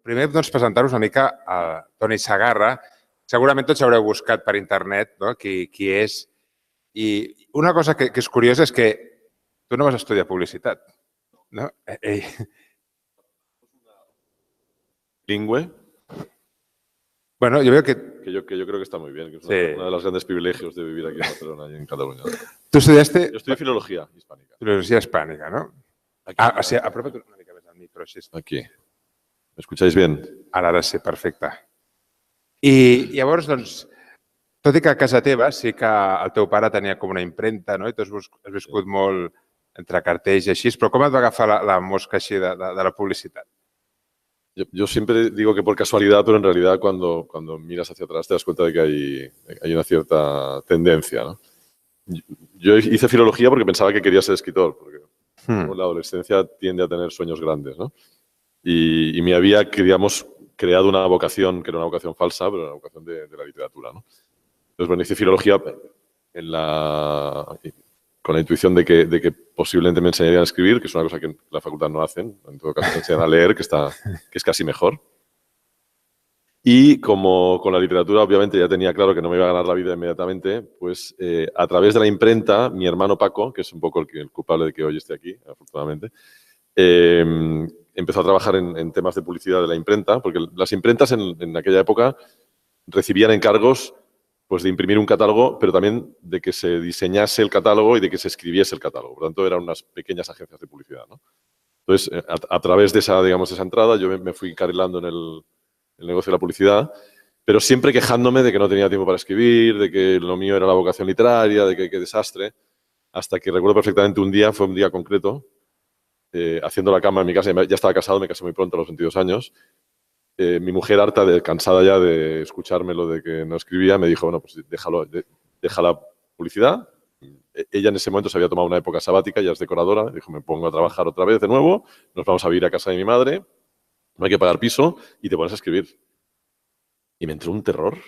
primer doncs, presentar-vos una mica a Toni Segarra. Segurament tots haureu buscat per internet, no? Qui és. I una cosa que és curiosa és que tu no vas estudiar publicitat, no? Lingüe. Bueno, yo veo que yo creo que está muy bien, que es uno de los grandes privilegios de vivir aquí en Barcelona y en Cataluña. ¿Tú estudiaste? Yo estudié filología hispánica. Filología hispánica, ¿no? Aquí, o sigui, apropa't una mica més al micro. Així. Aquí. ¿Me escucháis bien? Ara sí, perfecte. I llavors, doncs, tot i que a casa teva sí que el teu pare tenia com una impremta, no? I tu has viscut molt entre cartells i així, però com et va agafar la mosca així de la publicitat? Yo siempre digo que por casualidad, pero en realidad cuando miras hacia atrás te das cuenta de que hay una cierta tendencia, ¿no? Yo hice filología porque pensaba que quería ser escritor, porque la adolescencia tiende a tener sueños grandes, ¿no? Y me había, digamos, creado una vocación, que era una vocación falsa, pero una vocación de la literatura, ¿no? Entonces, bueno, hice filología con la intuición de que posiblemente me enseñarían a escribir, que es una cosa que en la facultad no hacen. En todo caso, me enseñan a leer, que es casi mejor. Y como con la literatura, obviamente, ya tenía claro que no me iba a ganar la vida inmediatamente, pues a través de la imprenta, mi hermano Paco, que es un poco el culpable de que hoy esté aquí, afortunadamente, empezó a trabajar en temas de publicidad de la imprenta, porque las imprentas en aquella época recibían encargos pues de imprimir un catálogo, pero también de que se diseñase el catálogo y de que se escribiese el catálogo. Por lo tanto, eran unas pequeñas agencias de publicidad, ¿no? Entonces, a través de esa, digamos, esa entrada, yo me fui encarrilando en el negocio de la publicidad, pero siempre quejándome de que no tenía tiempo para escribir, de que lo mío era la vocación literaria, de que qué desastre, hasta que recuerdo perfectamente fue un día concreto, haciendo la cama en mi casa, ya estaba casado, me casé muy pronto a los 22 años, mi mujer, cansada ya de escucharme lo de que no escribía, me dijo, bueno, pues deja la publicidad. Ella en ese momento se había tomado una época sabática, ya es decoradora, dijo, me pongo a trabajar otra vez de nuevo, nos vamos a vivir a casa de mi madre, no hay que pagar piso y te pones a escribir. Y me entró un terror,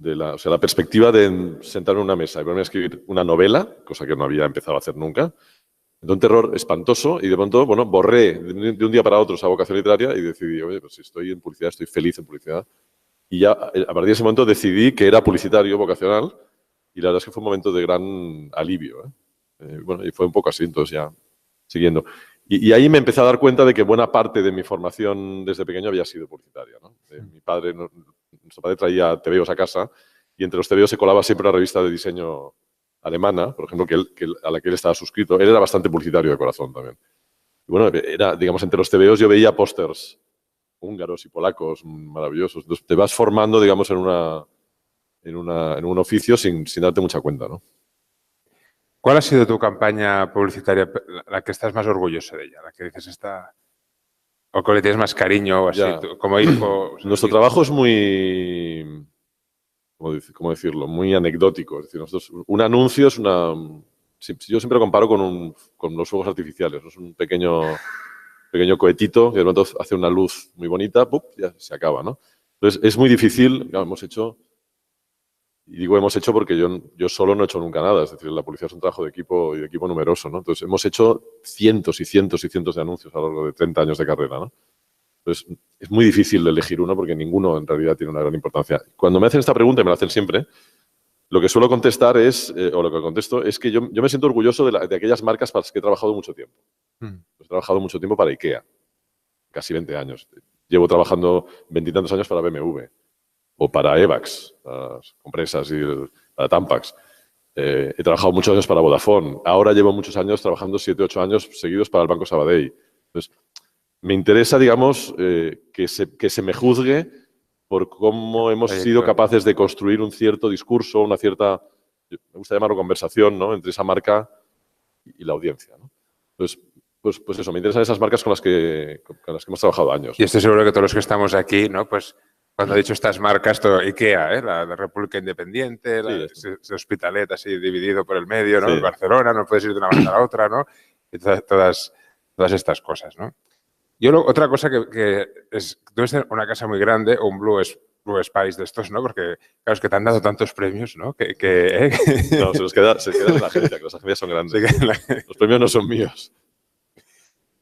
o sea, la perspectiva de sentarme en una mesa y ponerme a escribir una novela, cosa que no había empezado a hacer nunca. Entonces, un terror espantoso y de pronto, bueno, borré de un día para otro esa vocación literaria y decidí, oye, pues si estoy en publicidad, estoy feliz en publicidad. Y ya a partir de ese momento decidí que era publicitario, vocacional, y la verdad es que fue un momento de gran alivio, bueno, y fue un poco así, entonces ya siguiendo. Y ahí me empecé a dar cuenta de que buena parte de mi formación desde pequeño había sido publicitaria, ¿no? Nuestro padre traía tebeos a casa y entre los tebeos se colaba siempre una revista de diseño alemana, por ejemplo, a la que él estaba suscrito. Él era bastante publicitario de corazón también. Y bueno, digamos, entre los tebeos yo veía pósters húngaros y polacos maravillosos. Entonces te vas formando, digamos, en un oficio sin darte mucha cuenta, ¿no? ¿Cuál ha sido tu campaña publicitaria, la que estás más orgulloso de ella? La que dices esta... o que le tienes más cariño o así, como hijo... Nuestro trabajo es muy... ¿cómo decirlo? Muy anecdótico. Es decir, un anuncio es una... Yo siempre lo comparo con los fuegos artificiales. Es un pequeño cohetito que de pronto hace una luz muy bonita, ¡pum!, ya se acaba, ¿no? Entonces, es muy difícil. Hemos hecho... Y digo hemos hecho porque yo solo no he hecho nunca nada. Es decir, la publicidad es un trabajo de equipo y de equipo numeroso, ¿no? Entonces, hemos hecho cientos y cientos y cientos de anuncios a lo largo de 30 años de carrera, ¿no? Entonces, es muy difícil elegir uno porque ninguno en realidad tiene una gran importancia. Cuando me hacen esta pregunta, y me la hacen siempre, lo que suelo contestar es, o lo que contesto, es que yo me siento orgulloso de aquellas marcas para las que he trabajado mucho tiempo. He trabajado mucho tiempo para IKEA, casi 20 años. Llevo trabajando 20 y tantos años para BMW, o para Evax, para las compresas, y para Tampax. He trabajado muchos años para Vodafone. Ahora llevo muchos años trabajando, 7 u 8 años seguidos para el Banco Sabadell. Entonces, me interesa, digamos, que se me juzgue por cómo hemos sido capaces de construir un cierto discurso, una cierta, me gusta llamarlo conversación, ¿no?, entre esa marca y la audiencia, ¿no? Entonces, pues eso, me interesan esas marcas con las que hemos trabajado años. Y estoy seguro que todos los que estamos aquí, ¿no?, pues cuando he dicho estas marcas, todo IKEA, la República Independiente, ese Hospitalet así dividido por el medio, ¿no? Sí. Barcelona, no puedes ir de una banda a la otra, ¿no? Y todas estas cosas, ¿no? Otra cosa que es, debes tener una casa muy grande o un Blue Spice de estos, ¿no? Porque, claro, es que te han dado tantos premios, ¿no? No, se queda en la agencia, que las agencias son grandes. Los premios no son míos.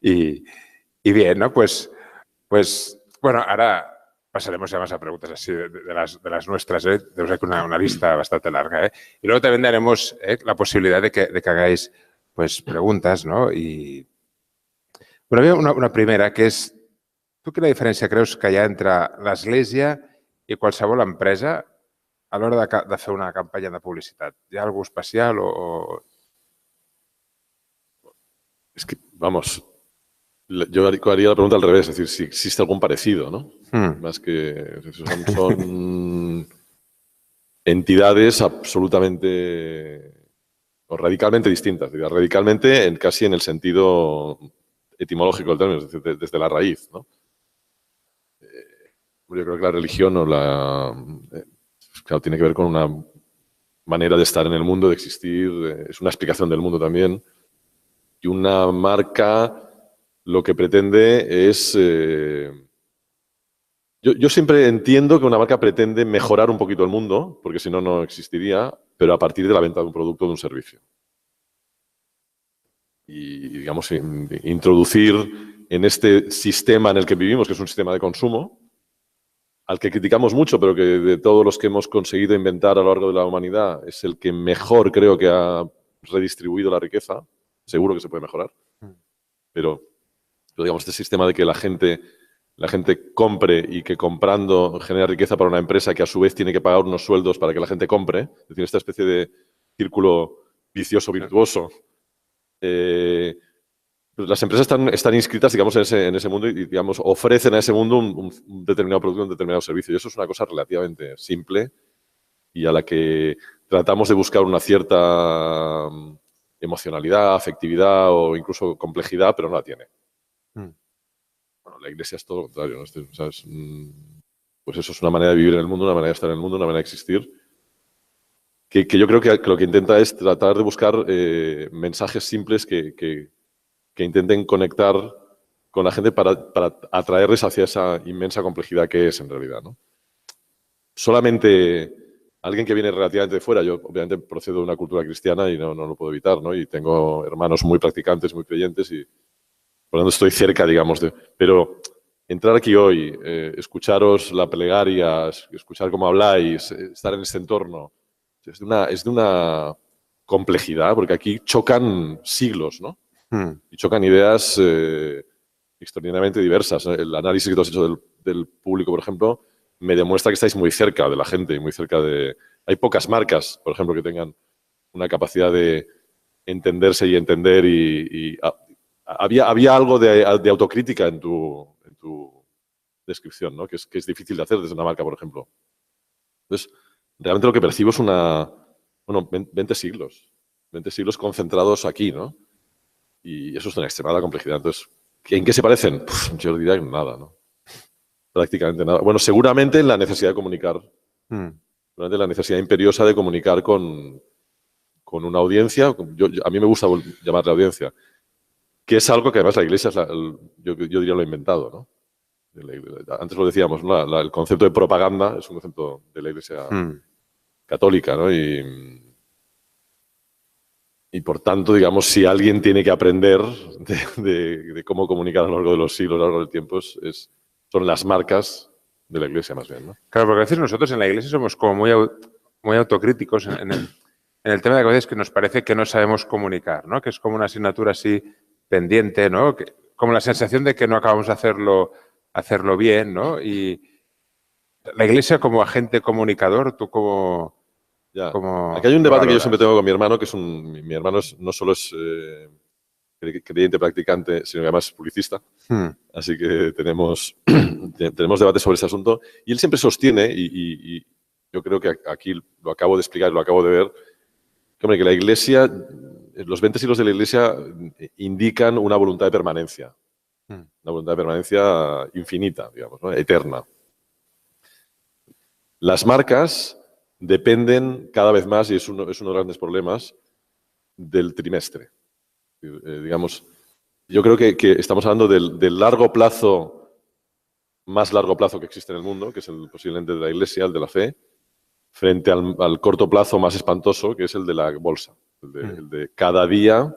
Y bien, ¿no? Pues bueno, ahora pasaremos ya más a preguntas así de las nuestras. Tenemos aquí una lista bastante larga. Y luego también daremos la posibilidad de que hagáis pues, preguntas, ¿no? Y bueno, había una primera que és, tu quina diferència creus que hi ha entre l'Església i qualsevol empresa a l'hora de fer una campanya de publicitat? Hi ha alguna cosa especial o...? Es que, vamos, yo haría la pregunta al revés, es decir, si existe algún parecido, ¿no? Más que son entidades absolutamente o radicalmente distintas, radicalmente casi en el sentido etimológico del término, es decir, desde la raíz, ¿no? Yo creo que la religión claro, tiene que ver con una manera de estar en el mundo, de existir, es una explicación del mundo también. Y una marca lo que pretende es... yo siempre entiendo que una marca pretende mejorar un poquito el mundo, porque si no, no existiría, pero a partir de la venta de un producto o de un servicio. Y, digamos, introducir en este sistema en el que vivimos, que es un sistema de consumo, al que criticamos mucho, pero que de todos los que hemos conseguido inventar a lo largo de la humanidad es el que mejor creo que ha redistribuido la riqueza. Seguro que se puede mejorar. Pero digamos, este sistema de que la gente compre y que comprando genera riqueza para una empresa que a su vez tiene que pagar unos sueldos para que la gente compre, es decir, esta especie de círculo vicioso, virtuoso. Las empresas están inscritas, digamos, en ese mundo y, digamos, ofrecen a ese mundo un determinado producto, un determinado servicio. Y eso es una cosa relativamente simple y a la que tratamos de buscar una cierta emocionalidad, afectividad o incluso complejidad, pero no la tiene. Bueno, la Iglesia es todo lo contrario, ¿no? Pues eso es una manera de vivir en el mundo, una manera de estar en el mundo, una manera de existir, que yo creo que lo que intenta es tratar de buscar mensajes simples que intenten conectar con la gente para atraerles hacia esa inmensa complejidad que es en realidad, ¿no? Solamente alguien que viene relativamente de fuera, yo obviamente procedo de una cultura cristiana y no lo puedo evitar, ¿no? Y tengo hermanos muy practicantes, muy creyentes y por lo tanto estoy cerca, digamos, pero entrar aquí hoy, escucharos la plegaria, escuchar cómo habláis, estar en este entorno, es de una complejidad, porque aquí chocan siglos, ¿no? Y chocan ideas extraordinariamente diversas. El análisis que tú has hecho del público, por ejemplo, me demuestra que estáis muy cerca de la gente y muy cerca de... Hay pocas marcas, por ejemplo, que tengan una capacidad de entenderse y entender había algo de autocrítica en tu descripción, ¿no? Que es difícil de hacer desde una marca, por ejemplo. Entonces, realmente lo que percibo es 20 siglos. 20 siglos concentrados aquí, ¿no? Y eso es una extremada complejidad. Entonces, ¿en qué se parecen? Yo diría que nada, ¿no? Prácticamente nada. Bueno, seguramente en la necesidad de comunicar. Seguramente la necesidad imperiosa de comunicar con una audiencia. A mí me gusta llamarle audiencia. Que es algo que además la Iglesia, yo diría, lo ha inventado, ¿no? Antes lo decíamos, ¿no? El concepto de propaganda es un concepto de la Iglesia católica, ¿no? Y por tanto, digamos, si alguien tiene que aprender de cómo comunicar a lo largo de los siglos, a lo largo del tiempo, son las marcas de la Iglesia más bien, ¿no? Claro, porque a veces nosotros en la Iglesia somos como muy autocríticos en el tema de que a veces que nos parece que no sabemos comunicar, ¿no? Que es como una asignatura así pendiente, ¿no? Como la sensación de que no acabamos de hacerlo bien, ¿no? Y la Iglesia como agente comunicador, tú como... Aquí hay un debate que yo siempre tengo con mi hermano, que mi hermano no solo es creyente practicante, sino que además es publicista. Así que tenemos debates sobre ese asunto. Y él siempre sostiene, y yo creo que aquí lo acabo de explicar, lo acabo de ver, que la Iglesia, los 20 siglos de la Iglesia indican una voluntad de permanencia. Una voluntad de permanencia infinita, digamos, ¿no? Eterna. Las marcas dependen cada vez más, y es uno de los grandes problemas, del trimestre. Digamos, yo creo que estamos hablando del largo plazo, más largo plazo que existe en el mundo, que es posiblemente de la Iglesia, el de la fe, frente al corto plazo más espantoso, que es el de la bolsa. El de cada día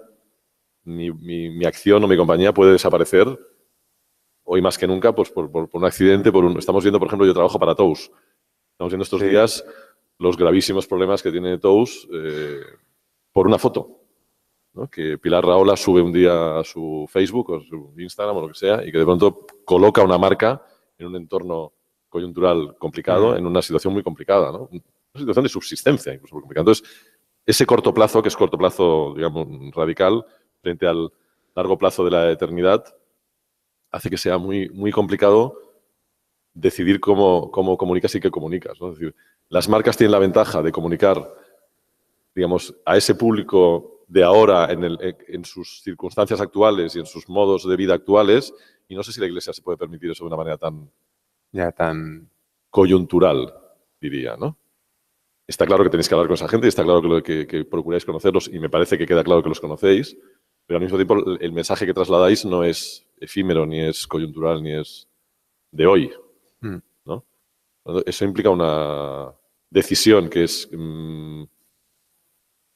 mi acción o mi compañía puede desaparecer hoy más que nunca, pues por un accidente, estamos viendo, por ejemplo, yo trabajo para Tous. Estamos viendo estos días los gravísimos problemas que tiene Tous por una foto, ¿no? Que Pilar Rahola sube un día a su Facebook o su Instagram o lo que sea y que de pronto coloca una marca en un entorno coyuntural complicado, en una situación muy complicada, ¿no? Una situación de subsistencia incluso muy complicada. Entonces, ese corto plazo, que es corto plazo, digamos, radical, frente al largo plazo de la eternidad, hace que sea muy, muy complicado decidir cómo comunicas y qué comunicas, ¿no? Es decir, las marcas tienen la ventaja de comunicar, digamos, a ese público de ahora en sus circunstancias actuales y en sus modos de vida actuales, y no sé si la Iglesia se puede permitir eso de una manera tan coyuntural, diría, ¿no? Está claro que tenéis que hablar con esa gente y está claro que procuráis conocerlos y me parece que queda claro que los conocéis, pero al mismo tiempo el mensaje que trasladáis no es efímero, ni es coyuntural, ni es de hoy, ¿no? Eso implica una decisión que es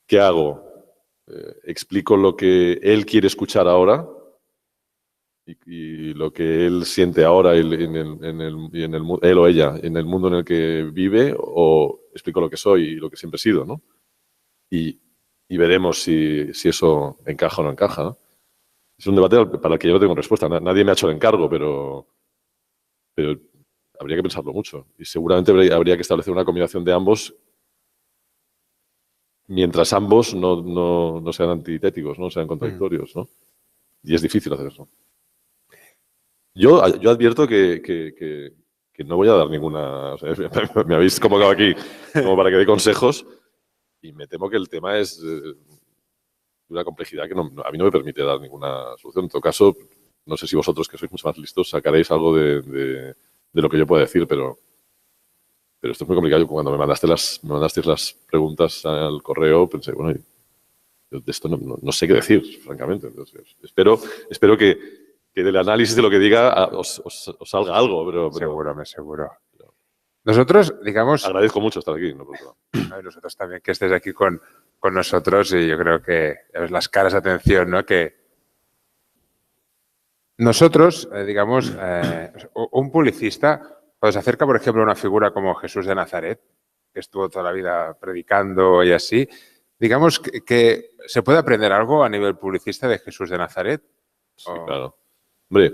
¿qué hago? ¿Explico lo que él quiere escuchar ahora y lo que él siente ahora él o ella en el mundo en el que vive, o explico lo que soy y lo que siempre he sido, ¿no? Y veremos si eso encaja o no encaja, ¿no? Es un debate para el que yo no tengo respuesta. Nadie me ha hecho el encargo, pero habría que pensarlo mucho. Y seguramente habría que establecer una combinación de ambos mientras ambos no sean antitéticos, no sean contradictorios, ¿no? Y es difícil hacer eso. Yo advierto que no voy a dar ninguna... O sea, me habéis convocado aquí como para que dé consejos y me temo que el tema es de una complejidad que a mí no me permite dar ninguna solución. En todo caso, no sé si vosotros, que sois mucho más listos, sacaréis algo de lo que yo pueda decir, pero esto es muy complicado. Cuando me mandasteis las preguntas al correo, pensé, bueno, yo de esto no sé qué decir, francamente. Entonces, espero que del análisis de lo que diga os salga algo. Seguro. Nosotros, digamos... Agradezco mucho estar aquí. Nosotros también que estés aquí con nosotros, y yo creo que las caras de atención, ¿no? Que nosotros, digamos, un publicista, cuando se acerca, por ejemplo, a una figura como Jesús de Nazaret, que estuvo toda la vida predicando y así, digamos que ¿se puede aprender algo a nivel publicista de Jesús de Nazaret? Sí, claro. Hombre,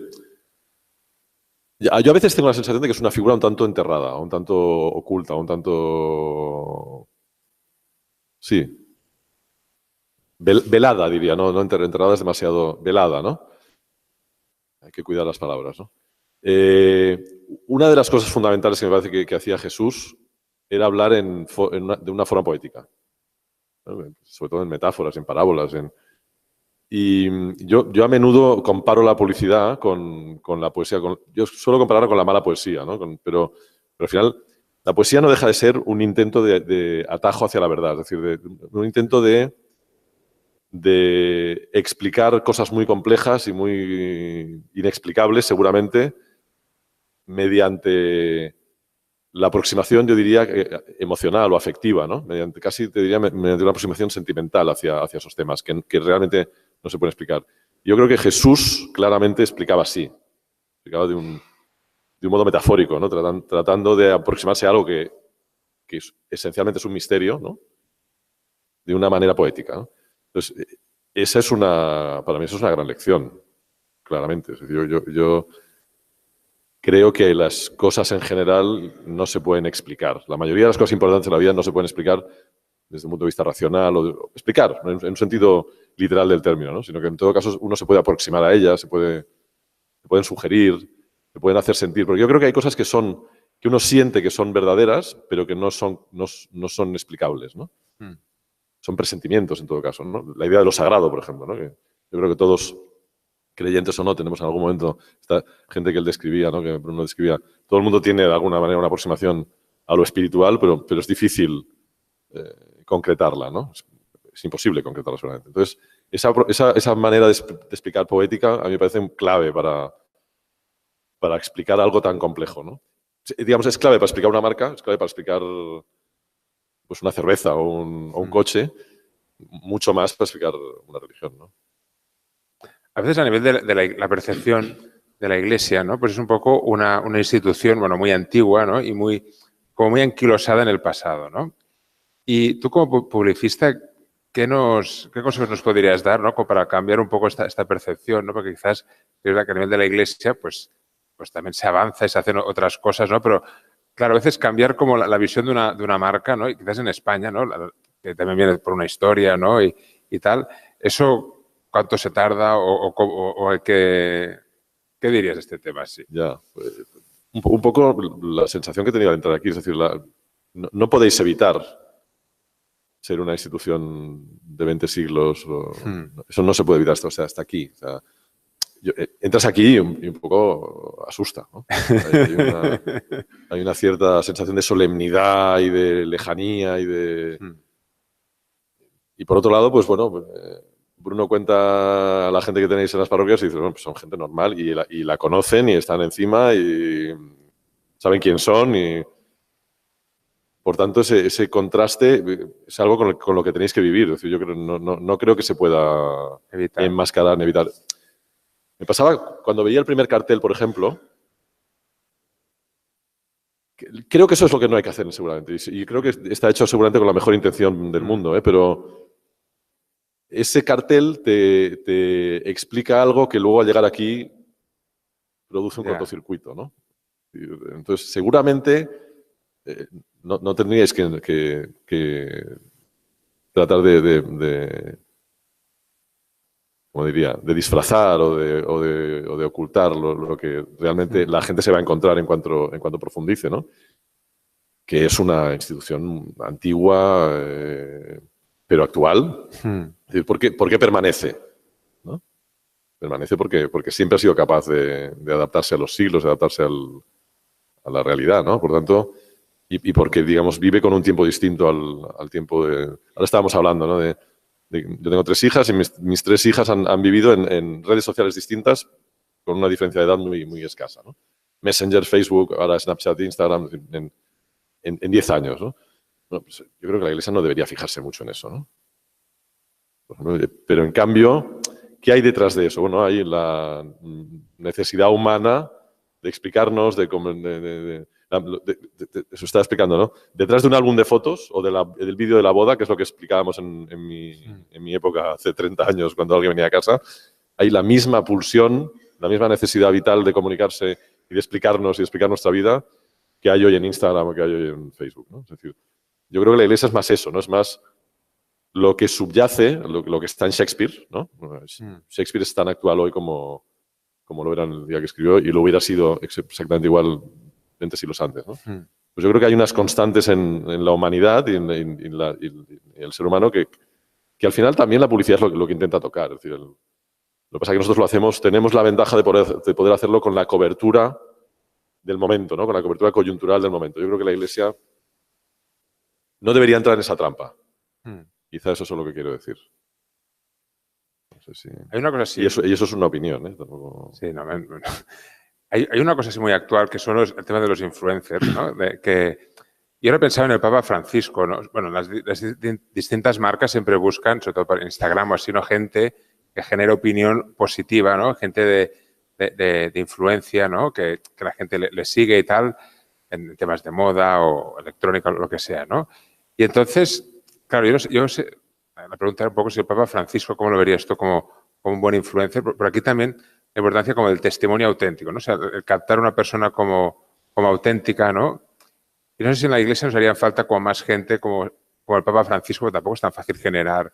yo a veces tengo la sensación de que es una figura un tanto enterrada, un tanto oculta, un tanto... Sí. Velada, diría, no enterrada es demasiado velada, ¿no? Hay que cuidar las palabras, ¿no? Una de las cosas fundamentales que me parece que hacía Jesús era hablar de una forma poética, ¿no? Sobre todo en metáforas, en parábolas. Y yo a menudo comparo la publicidad con la poesía. Yo suelo compararla con la mala poesía, ¿no? Pero al final la poesía no deja de ser un intento de atajo hacia la verdad, es decir, un intento de explicar cosas muy complejas y muy inexplicables, seguramente, mediante la aproximación, yo diría, emocional o afectiva, ¿no? Casi te diría mediante una aproximación sentimental hacia esos temas que realmente no se pueden explicar. Yo creo que Jesús claramente explicaba así, explicaba de un modo metafórico, ¿no? Tratando de aproximarse a algo que esencialmente es un misterio, ¿no? De una manera poética, ¿no? Entonces, para mí eso es una gran lección, claramente. Es decir, yo creo que las cosas en general no se pueden explicar. La mayoría de las cosas importantes en la vida no se pueden explicar desde un punto de vista racional explicar en un sentido literal del término, ¿no? Sino que en todo caso uno se puede aproximar a ellas, se pueden sugerir, se pueden hacer sentir. Porque yo creo que hay cosas que uno siente que son verdaderas, pero que no son explicables, ¿no? Son presentimientos en todo caso, ¿no? La idea de lo sagrado, por ejemplo, ¿no? Que yo creo que todos, creyentes o no, tenemos en algún momento esta gente que él describía, ¿no? Que Bruno describía. Todo el mundo tiene de alguna manera una aproximación a lo espiritual, pero es difícil concretarla, ¿no? Es imposible concretarla solamente. Entonces, esa manera de explicar poética a mí me parece clave para explicar algo tan complejo, ¿no? Digamos, es clave para explicar una marca, es clave para explicar pues una cerveza o un coche, mucho más para explicar una religión, ¿no? A veces a nivel de la percepción, de la Iglesia, ¿no? Pues es un poco una institución, bueno, muy antigua, ¿no? Y como muy anquilosada en el pasado, ¿no? Y tú como publicista, ¿qué consejos nos podrías dar, ¿no? Como para cambiar un poco esta percepción, ¿no? Porque quizás es verdad que a nivel de la Iglesia, pues también se avanza y se hacen otras cosas, ¿no? Pero claro, a veces cambiar como la visión de una marca, ¿no? Y quizás en España, ¿no? Que también viene por una historia, ¿no? Y tal. ¿Eso cuánto se tarda o qué dirías de este tema? Sí. Ya, pues, un poco la sensación que he tenido al entrar aquí, es decir, no podéis evitar ser una institución de 20 siglos. Eso no se puede evitar, o sea, hasta aquí. O sea, entras aquí y un poco asusta, ¿no? Hay una cierta sensación de solemnidad y de lejanía y por otro lado, pues bueno, Bruno cuenta a la gente que tenéis en las parroquias y dice, bueno, pues son gente normal y la conocen y están encima y saben quién son y por tanto ese contraste es algo con lo que tenéis que vivir. Es decir, yo creo, no creo que se pueda enmascarar, evitar. Me pasaba cuando veía el primer cartel, por ejemplo, creo que eso es lo que no hay que hacer seguramente y creo que está hecho seguramente con la mejor intención del mundo, pero ese cartel te explica algo que luego al llegar aquí produce un cortocircuito, ¿no? Entonces, seguramente no tendríais que tratar como diría, de disfrazar o de ocultar lo que realmente la gente se va a encontrar en cuanto profundice, ¿no? Que es una institución antigua, pero actual. Es decir, ¿por qué permanece? ¿No? Permanece porque siempre ha sido capaz de adaptarse a los siglos, de adaptarse a la realidad, ¿no? Por tanto, y porque, digamos, vive con un tiempo distinto al tiempo de... Ahora estábamos hablando, ¿no? Yo tengo 3 hijas y mis 3 hijas han vivido en redes sociales distintas con una diferencia de edad muy, muy escasa, ¿no? Messenger, Facebook, ahora Snapchat, Instagram, en 10 años, ¿no? Bueno, pues yo creo que la Iglesia no debería fijarse mucho en eso, ¿no? Pero en cambio, ¿qué hay detrás de eso? Bueno, hay la necesidad humana de explicarnos, eso estaba explicando, ¿no? Detrás de un álbum de fotos o del vídeo de la boda, que es lo que explicábamos en mi época, hace 30 años, cuando alguien venía a casa, hay la misma pulsión, la misma necesidad vital de comunicarse y de explicarnos y de explicar nuestra vida que hay hoy en Instagram o que hay hoy en Facebook, ¿no? Es decir, yo creo que la Iglesia es más eso, ¿no? Es más lo que subyace, lo que está en Shakespeare, ¿no? Shakespeare es tan actual hoy como lo era en el día que escribió y lo hubiera sido exactamente igual 20 siglos antes, ¿no? Pues yo creo que hay unas constantes en la humanidad y en el ser humano que al final también la publicidad es lo que intenta tocar. Es decir, lo que pasa es que nosotros lo hacemos, tenemos la ventaja de poder hacerlo con la cobertura del momento, ¿no? Con la cobertura coyuntural del momento. Yo creo que la Iglesia no debería entrar en esa trampa. Quizá eso es lo que quiero decir. No sé si... Hay una cosa así. Y eso es una opinión, ¿eh? Tampoco... Sí, no. Hay una cosa así muy actual que son el tema de los influencers, ¿no? Yo ahora pensaba en el Papa Francisco, ¿no? Bueno, las distintas marcas siempre buscan, sobre todo para Instagram o así, ¿no? Gente que genera opinión positiva, ¿no? Gente de influencia, ¿no? Que la gente le sigue y tal, en temas de moda o electrónica o lo que sea, ¿no? Y entonces, claro, yo sé, la pregunta era un poco si el Papa Francisco, ¿cómo lo vería esto como un buen influencer? Por aquí también la importancia como del testimonio auténtico, ¿no? O sea, el captar a una persona como auténtica, ¿no? Y no sé si en la Iglesia nos haría falta como más gente como el Papa Francisco, que tampoco es tan fácil generar.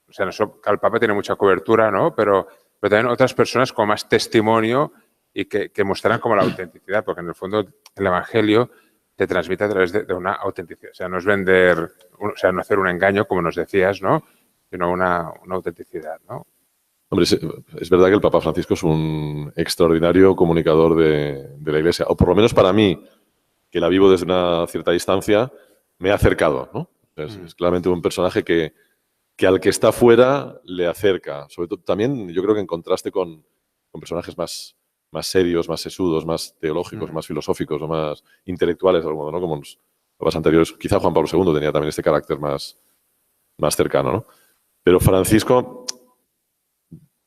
O sea, el Papa tiene mucha cobertura, ¿no? Pero también otras personas con más testimonio y que mostrarán como la autenticidad, porque en el fondo el Evangelio te transmite a través de una autenticidad. O sea, no es vender, o sea, no hacer un engaño, como nos decías, ¿no? Sino una autenticidad, ¿no? Hombre, es verdad que el Papa Francisco es un extraordinario comunicador de la Iglesia, o por lo menos para mí, que la vivo desde una cierta distancia, me ha acercado, ¿no? Es claramente un personaje que al que está fuera le acerca. Sobre todo, también yo creo que en contraste con personajes más serios, más sesudos, más teológicos, más filosóficos o más intelectuales, de algún modo, ¿no? Como los papas anteriores. Quizá Juan Pablo II tenía también este carácter más cercano, ¿no? Pero Francisco...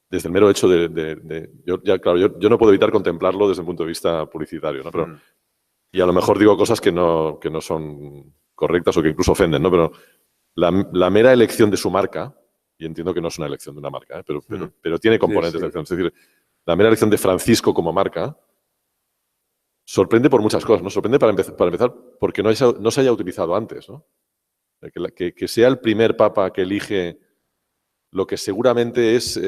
desde el mero hecho yo no puedo evitar contemplarlo desde el punto de vista publicitario, ¿no? Pero, y a lo mejor digo cosas que no son correctas o que incluso ofenden, ¿no? Pero la mera elección de su marca, y entiendo que no es una elección de una marca, pero tiene componentes de elección. Es decir, la mera elección de Francisco como marca sorprende por muchas cosas, ¿no? Sorprende para empezar porque no se haya utilizado antes, ¿no? Que sea el primer papa que elige lo que seguramente es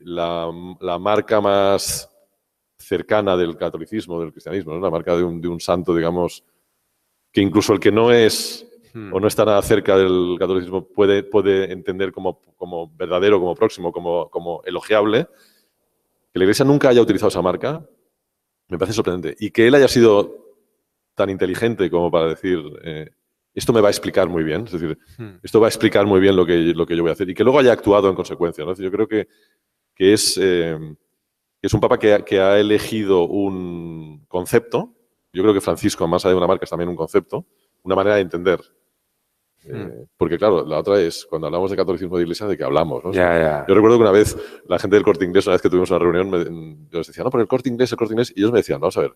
la marca más cercana del catolicismo, del cristianismo, ¿no? La marca de un santo, digamos, que incluso el que no es o no está nada cerca del catolicismo puede entender como verdadero, como próximo, como elogiable. Que la Iglesia nunca haya utilizado esa marca me parece sorprendente. Y que él haya sido tan inteligente como para decir esto me va a explicar muy bien, es decir, esto va a explicar muy bien lo que yo voy a hacer, y que luego haya actuado en consecuencia, ¿no? Yo creo que es un papa que ha elegido un concepto. Yo creo que Francisco, más allá de una marca, es también un concepto, una manera de entender. Porque, claro, la otra es, cuando hablamos de catolicismo de iglesia, ¿de qué hablamos? ¿No? Yo recuerdo que una vez, la gente del Corte Inglés, una vez que tuvimos una reunión, yo les decía, no, pero el Corte Inglés, y ellos me decían, vamos a ver,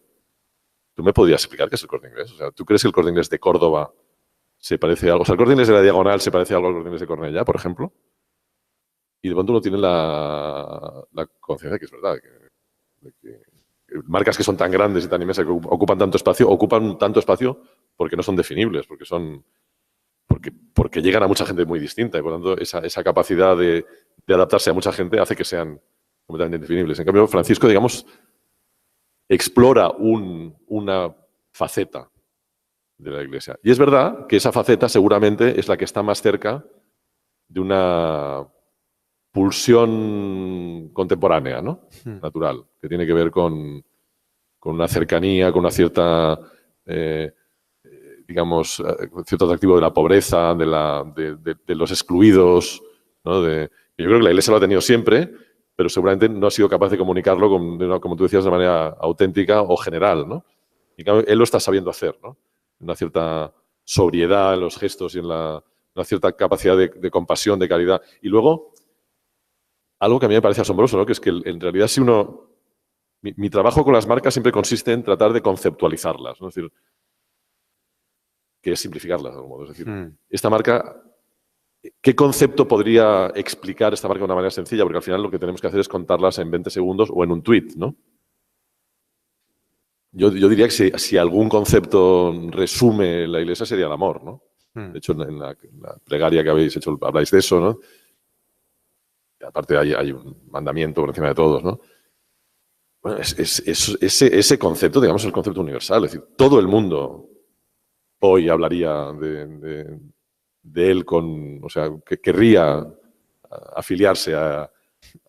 ¿tú me podrías explicar qué es el Corte Inglés? O sea, ¿tú crees que el Corte Inglés de Córdoba se parece a algo? O sea, el Corte Inglés de la Diagonal se parece a algo al Corte Inglés de Cornellá, por ejemplo. Y de pronto uno tiene la conciencia de que es verdad, que marcas que son tan grandes y tan inmensas, que ocupan tanto espacio porque no son definibles, porque llegan a mucha gente muy distinta, y por lo tanto esa capacidad de adaptarse a mucha gente hace que sean completamente indefinibles. En cambio, Francisco, digamos, explora una faceta de la Iglesia. Y es verdad que esa faceta seguramente es la que está más cerca de una pulsión contemporánea, ¿no? Natural, que tiene que ver con una cercanía, con una cierta, digamos, cierto atractivo de la pobreza, de los excluidos, ¿no? Yo creo que la Iglesia lo ha tenido siempre, pero seguramente no ha sido capaz de comunicarlo, como tú decías, de manera auténtica o general, ¿no? Y claro, él lo está sabiendo hacer, ¿no? Una cierta sobriedad en los gestos y en una cierta capacidad de compasión, de caridad. Y luego, algo que a mí me parece asombroso, ¿no? Que es que en realidad si uno... Mi trabajo con las marcas siempre consiste en tratar de conceptualizarlas, ¿no? Es decir, que es simplificarlas de algún modo. Es decir, esta marca, ¿qué concepto podría explicar esta marca de una manera sencilla? Porque al final lo que tenemos que hacer es contarlas en 20 segundos o en un tweet, ¿no? Yo diría que si algún concepto resume la Iglesia sería el amor, ¿no? De hecho, en la plegaria que habéis hecho habláis de eso, ¿no? Y aparte hay un mandamiento por encima de todos, ¿no? Bueno, ese concepto, digamos, es el concepto universal. Es decir, todo el mundo hoy hablaría de él o sea, que querría afiliarse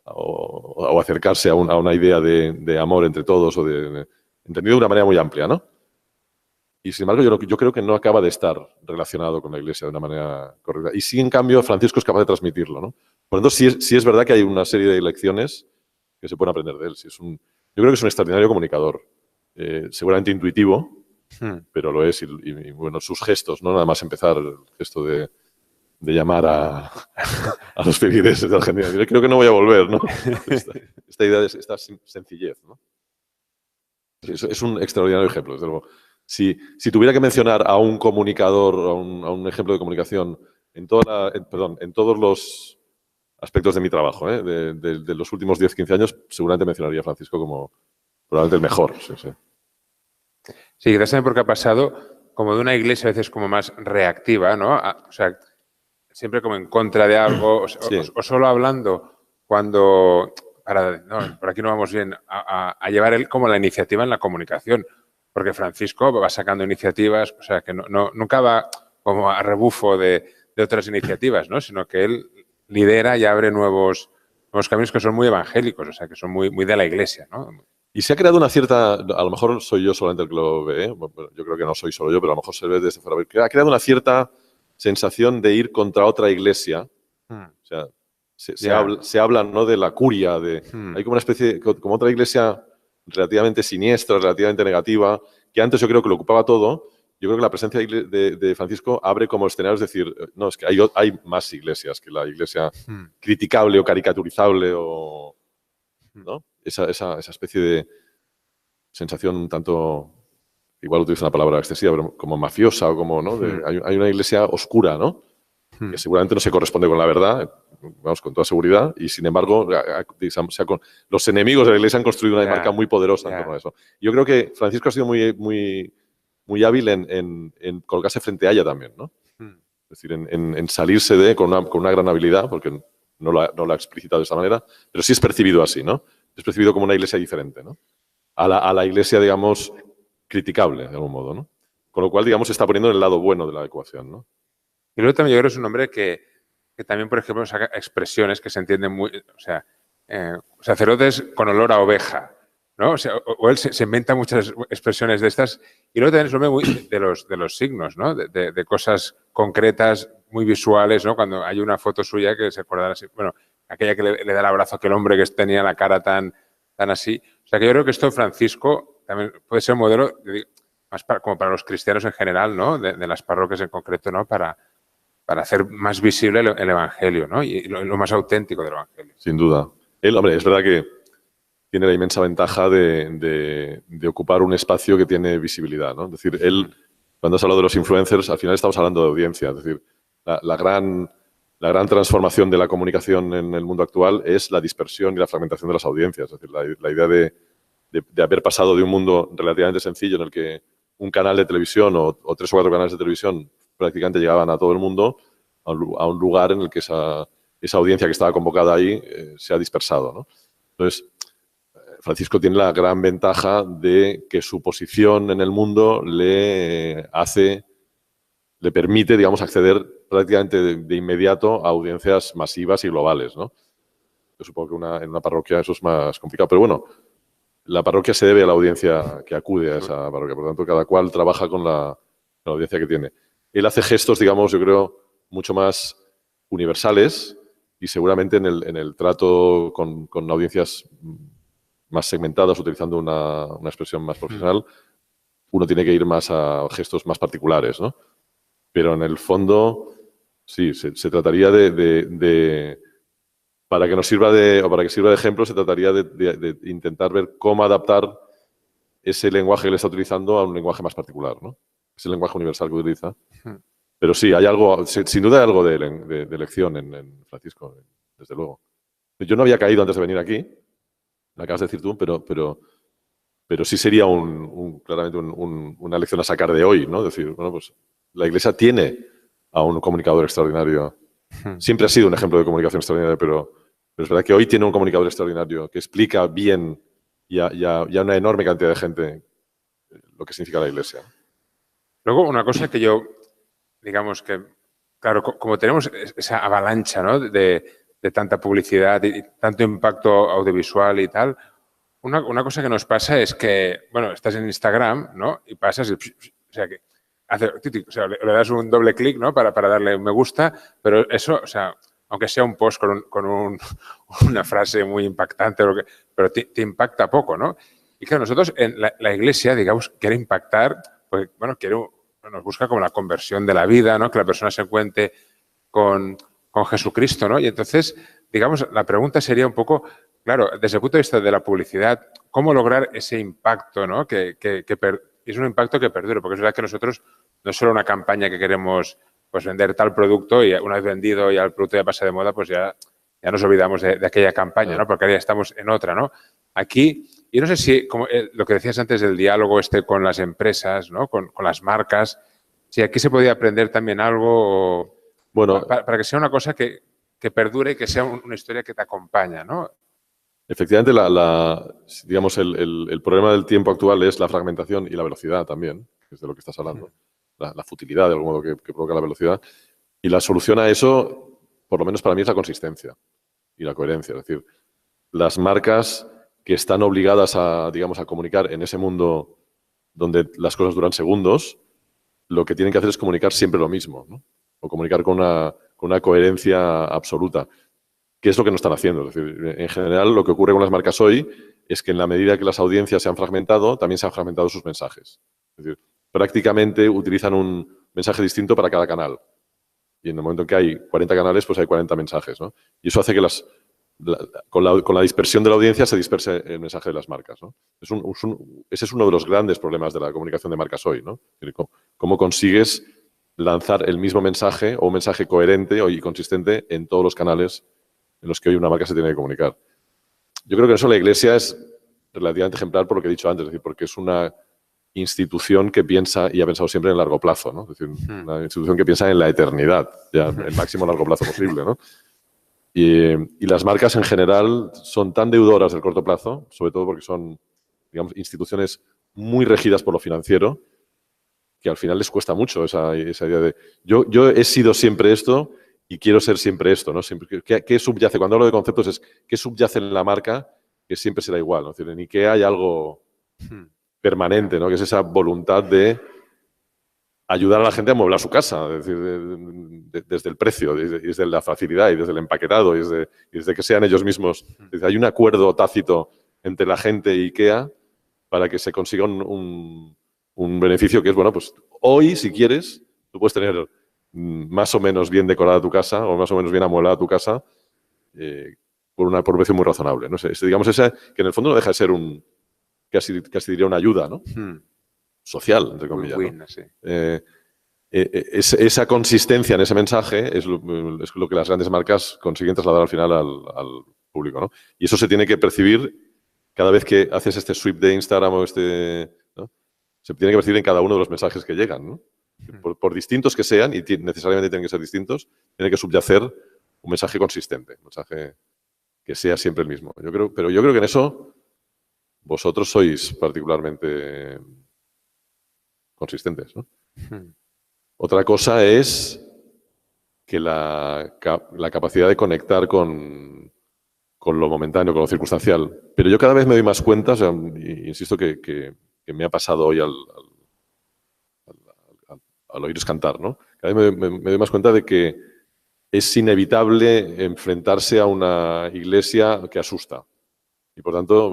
o acercarse a una idea de amor entre todos, entendido de una manera muy amplia, ¿no? Y sin embargo, yo creo que no acaba de estar relacionado con la Iglesia de una manera correcta. Y sí, en cambio, Francisco es capaz de transmitirlo, ¿no? Por lo tanto, sí es verdad que hay una serie de lecciones que se pueden aprender de él. Yo creo que es un extraordinario comunicador, seguramente intuitivo, pero lo es. Y bueno, sus gestos, ¿no? Nada más empezar el gesto de llamar a los feligreses de Argentina. Yo creo que no voy a volver, ¿no? Esta idea de esta sencillez, ¿no? Es un extraordinario ejemplo, desde luego. Si tuviera que mencionar a un comunicador, a un ejemplo de comunicación en todos los aspectos de mi trabajo, de los últimos 10-15 años, seguramente mencionaría a Francisco como probablemente el mejor. Sí, quizás también porque ha pasado como de una iglesia a veces como más reactiva, ¿no? O sea, siempre como en contra de algo, o solo hablando cuando... por aquí no vamos bien, a llevar él como la iniciativa en la comunicación, porque Francisco va sacando iniciativas, o sea, que nunca va como a rebufo de otras iniciativas, ¿no? Sino que él lidera y abre nuevos caminos que son muy evangélicos, o sea, que son muy de la Iglesia, ¿no? Y se ha creado una cierta, a lo mejor soy yo solamente el que lo ve, bueno, yo creo que no soy solo yo, pero a lo mejor se ve desde fuera, ha creado una cierta sensación de ir contra otra iglesia. O sea, se habla, ¿no?, de la curia, hay como una especie, como otra iglesia relativamente siniestra, relativamente negativa, que antes yo creo que lo ocupaba todo. Yo creo que la presencia de Francisco abre como escenario, es decir, no, es que hay más iglesias que la iglesia criticable o caricaturizable o ¿no? Esa especie de sensación un tanto, igual utilizo una palabra excesiva, pero como mafiosa o como, ¿no? Hay una iglesia oscura, ¿no? Que seguramente no se corresponde con la verdad, vamos, con toda seguridad, y sin embargo, los enemigos de la iglesia han construido una marca muy poderosa en torno a eso. Yo creo que Francisco ha sido muy hábil en colocarse frente a ella también, ¿no? Es decir, en salirse con una gran habilidad, porque no lo ha explicitado de esa manera, pero sí es percibido así, ¿no? Es percibido como una iglesia diferente, ¿no? A la iglesia, digamos, criticable, de algún modo, ¿no? Con lo cual, digamos, se está poniendo en el lado bueno de la ecuación, ¿no? Y luego también yo creo que es un hombre que también, por ejemplo, saca expresiones que se entienden muy... O sea, sacerdotes con olor a oveja, ¿no? O sea, o él se inventa muchas expresiones de estas. Y luego también es un hombre muy de los signos, ¿no? De cosas concretas, muy visuales, ¿no? Cuando hay una foto suya que se acordará así, bueno, aquella que le da el abrazo a aquel hombre que tenía la cara tan así. O sea, que yo creo que esto Francisco también puede ser un modelo, más como para los cristianos en general, ¿no? De las parroquias en concreto, ¿no? Para hacer más visible el Evangelio, ¿no? Y lo más auténtico del Evangelio. Sin duda. Él, hombre, es verdad que tiene la inmensa ventaja de ocupar un espacio que tiene visibilidad, ¿no? Es decir, él, cuando has hablado de los influencers, al final estamos hablando de audiencia. Es decir, la gran transformación de la comunicación en el mundo actual es la dispersión y la fragmentación de las audiencias. Es decir, la idea de haber pasado de un mundo relativamente sencillo en el que un canal de televisión o 3 o 4 canales de televisión prácticamente llegaban a todo el mundo, a un lugar en el que esa audiencia que estaba convocada ahí se ha dispersado, ¿no? Entonces, Francisco tiene la gran ventaja de que su posición en el mundo le permite, digamos, acceder prácticamente de inmediato a audiencias masivas y globales, ¿no? Yo supongo que en una parroquia eso es más complicado, pero bueno, la parroquia se debe a la audiencia que acude a esa parroquia, por lo tanto, cada cual trabaja con la audiencia que tiene. Él hace gestos, digamos, yo creo, mucho más universales y seguramente en el trato con audiencias más segmentadas, utilizando una expresión más profesional, uno tiene que ir más a gestos más particulares, ¿no? Pero en el fondo, sí, se trataría para que nos sirva para que sirva de ejemplo, se trataría de intentar ver cómo adaptar ese lenguaje que le está utilizando a un lenguaje más particular, ¿no? Ese lenguaje universal que utiliza. Pero sí, hay algo, sin duda hay algo de elección en Francisco, desde luego. Yo no había caído antes de venir aquí, lo acabas de decir tú, pero sí sería claramente una lección a sacar de hoy, ¿no? Decir, bueno, pues la Iglesia tiene a un comunicador extraordinario. Siempre ha sido un ejemplo de comunicación extraordinaria, pero es verdad que hoy tiene un comunicador extraordinario que explica bien y a una enorme cantidad de gente lo que significa la Iglesia. Luego, una cosa que yo, digamos que, claro, como tenemos esa avalancha, ¿no? de tanta publicidad y tanto impacto audiovisual y tal, una cosa que nos pasa es que, bueno, estás en Instagram, ¿no? Y pasas, o sea, que le das un doble clic, ¿no? Para darle un me gusta, pero eso, o sea, aunque sea un post con una frase muy impactante, pero te impacta poco, ¿no? Y claro, nosotros en la Iglesia, digamos, quiere impactar, pues, bueno, nos busca como la conversión de la vida, ¿no? Que la persona se encuentre con Jesucristo, ¿no? Y entonces, digamos, la pregunta sería un poco, claro, desde el punto de vista de la publicidad, ¿cómo lograr ese impacto, ¿no? Que es un impacto que perdure, porque es verdad que nosotros no es solo una campaña que queremos pues vender tal producto y una vez vendido y el producto ya pasa de moda, pues ya nos olvidamos de aquella campaña, ¿no? Porque ahora ya estamos en otra, ¿no? Aquí, yo no sé si, como lo que decías antes del diálogo con las empresas, ¿no? Con las marcas, si aquí se podía aprender también algo bueno, para que sea una cosa que perdure y que sea una historia que te acompaña, ¿no? Efectivamente, digamos, el problema del tiempo actual es la fragmentación y la velocidad también, que es de lo que estás hablando. La futilidad, de algún modo, que provoca la velocidad. Y la solución a eso, por lo menos para mí, es la consistencia y la coherencia. Es decir, las marcas que están obligadas a comunicar en ese mundo donde las cosas duran segundos, lo que tienen que hacer es comunicar siempre lo mismo, ¿no? O comunicar con una coherencia absoluta. ¿Qué es lo que no están haciendo? Es decir, en general, lo que ocurre con las marcas hoy es que en la medida que las audiencias se han fragmentado, también se han fragmentado sus mensajes. Es decir, prácticamente utilizan un mensaje distinto para cada canal. Y en el momento en que hay 40 canales, pues hay 40 mensajes, ¿no? Y eso hace que con la dispersión de la audiencia se dispersa el mensaje de las marcas, ¿no? Ese es uno de los grandes problemas de la comunicación de marcas hoy, ¿no? ¿Cómo consigues lanzar el mismo mensaje o un mensaje coherente y consistente en todos los canales en los que hoy una marca se tiene que comunicar? Yo creo que en eso la Iglesia es relativamente ejemplar por lo que he dicho antes, es decir, porque es una institución que piensa y ha pensado siempre en el largo plazo, ¿no? Es decir, una institución que piensa en la eternidad, ya el máximo largo plazo posible, ¿no? Y las marcas en general son tan deudoras del corto plazo, sobre todo porque son, digamos, instituciones muy regidas por lo financiero, que al final les cuesta mucho esa idea de yo he sido siempre esto y quiero ser siempre esto, ¿no? ¿Qué subyace? Cuando hablo de conceptos es ¿qué subyace en la marca que siempre será igual, ¿no? Es decir, en IKEA hay algo permanente, ¿no? Que es esa voluntad de ayudar a la gente a amueblar su casa, es decir, desde el precio, desde la facilidad y desde el empaquetado y desde que sean ellos mismos. Hay un acuerdo tácito entre la gente e IKEA para que se consiga un beneficio que es, bueno, pues hoy, si quieres, tú puedes tener más o menos bien decorada tu casa o más o menos bien amueblada tu casa por un precio muy razonable, ¿no? Digamos, esa que en el fondo no deja de ser casi diría una ayuda, ¿no? Social, entre comillas, ¿no? Sí. Esa consistencia en ese mensaje es lo que las grandes marcas consiguen trasladar al final al público, ¿no? Y eso se tiene que percibir cada vez que haces este sweep de Instagram o ¿no? Se tiene que percibir en cada uno de los mensajes que llegan, ¿no? Por distintos que sean, y necesariamente tienen que ser distintos, tiene que subyacer un mensaje consistente, un mensaje que sea siempre el mismo. Pero yo creo que en eso vosotros sois particularmente consistentes, ¿no? Otra cosa es que la capacidad de conectar con lo momentáneo, con lo circunstancial. Pero yo cada vez me doy más cuenta, o sea, insisto que me ha pasado hoy al oíros cantar, ¿no? Cada vez me doy más cuenta de que es inevitable enfrentarse a una iglesia que asusta. Y por tanto,